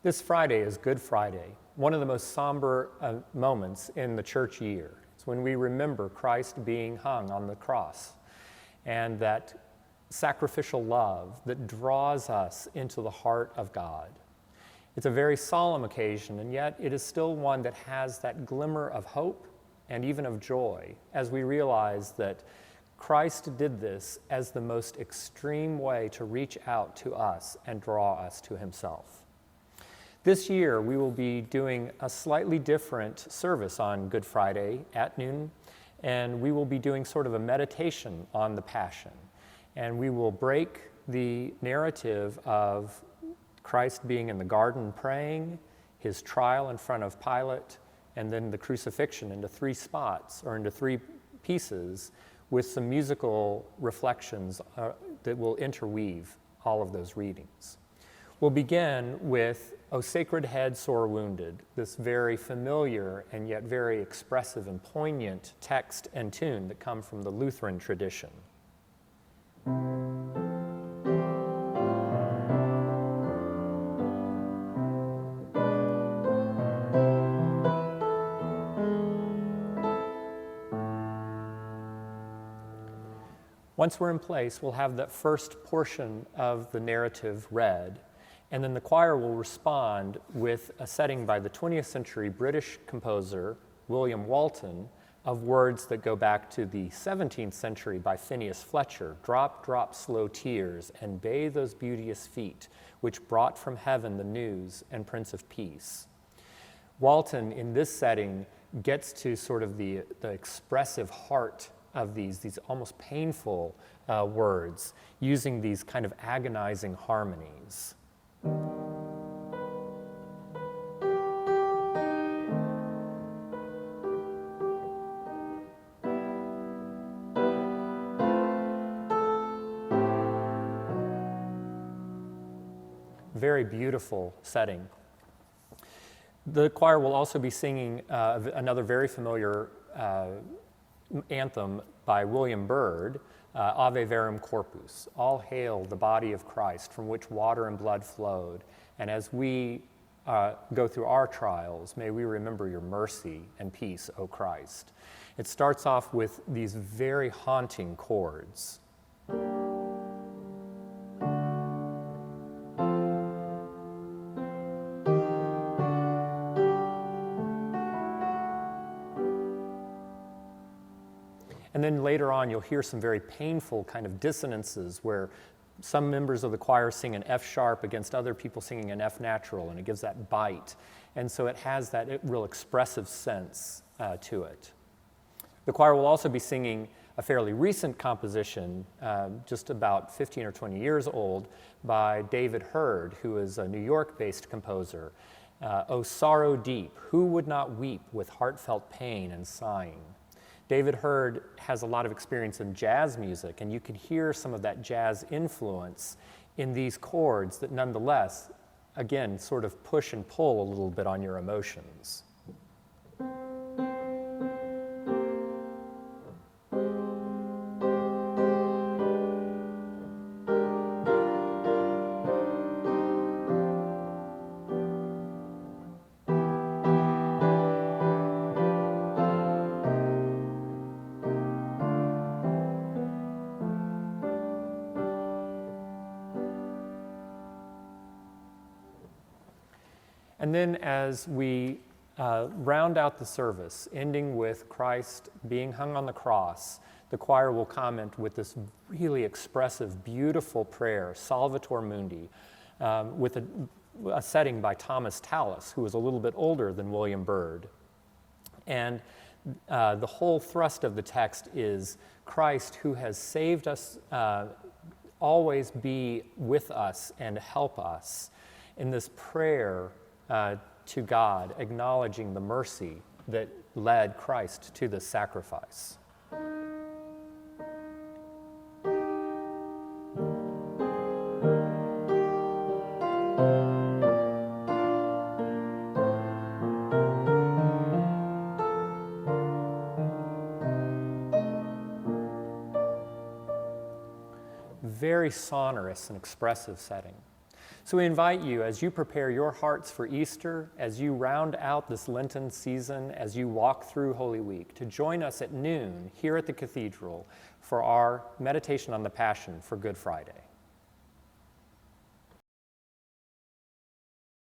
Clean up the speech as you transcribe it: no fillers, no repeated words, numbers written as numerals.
This Friday is Good Friday, one of the most somber moments in the church year. It's when we remember Christ being hung on the cross and that sacrificial love that draws us into the heart of God. It's a very solemn occasion, and yet it is still one that has that glimmer of hope and even of joy as we realize that Christ did this as the most extreme way to reach out to us and draw us to himself. This year, we will be doing a slightly different service on Good Friday at noon, and we will be doing sort of a meditation on the Passion. And we will break the narrative of Christ being in the garden praying, his trial in front of Pilate, and then the crucifixion into three spots or into three pieces with some musical reflections that will interweave all of those readings. We'll begin with O Sacred Head Sore Wounded, this very familiar and yet very expressive and poignant text and tune that come from the Lutheran tradition. Once we're in place, we'll have that first portion of the narrative read, and then the choir will respond with a setting by the 20th century British composer William Walton of words that go back to the 17th century by Phineas Fletcher, "Drop, drop, slow tears, and bathe those beauteous feet, which brought from heaven the news and Prince of Peace." Walton, in this setting, gets to sort of the expressive heart of these almost painful words, using these kind of agonizing harmonies. Very beautiful setting. The choir will also be singing another very familiar anthem by William Byrd, Ave Verum Corpus, all hail the body of Christ from which water and blood flowed. And as we go through our trials, may we remember your mercy and peace, O Christ. It starts off with these very haunting chords. And then later on, you'll hear some very painful kind of dissonances where some members of the choir sing an F sharp against other people singing an F natural, and it gives that bite. And so it has that real expressive sense to it. The choir will also be singing a fairly recent composition, just about 15 or 20 years old, by David Hurd, who is a New York-based composer. O sorrow deep, who would not weep with heartfelt pain and sighing? David Hurd has a lot of experience in jazz music, and you can hear some of that jazz influence in these chords that nonetheless, again, sort of push and pull a little bit on your emotions. And then as we round out the service, ending with Christ being hung on the cross, the choir will comment with this really expressive, beautiful prayer, Salvator Mundi, with a setting by Thomas Tallis, who was a little bit older than William Byrd. And the whole thrust of the text is Christ, who has saved us, always be with us and help us in this prayer to God, acknowledging the mercy that led Christ to this sacrifice. Very sonorous and expressive setting. So we invite you, as you prepare your hearts for Easter, as you round out this Lenten season, as you walk through Holy Week, to join us at noon here at the Cathedral for our meditation on the Passion for Good Friday.